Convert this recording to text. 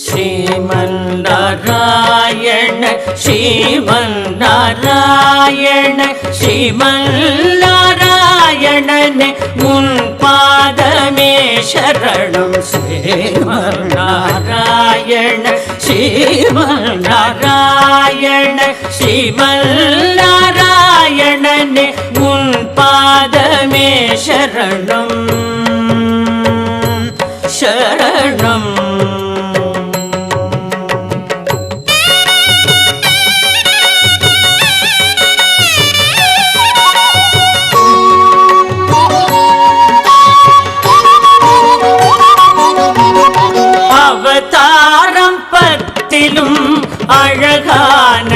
ஸ்ரீமன்னாராயண ஸ்ரீமன்னாராயண ஸ்ரீமன்னாராயணனே முன் பாதமே சரணம். ஸ்ரீமன்னாராயண ஸ்ரீமன்னாராயண ஸ்ரீமன்னாராயணனே முன் பாதமே சரணம் சரணம். அவதாரம் பத்திலும் அழகான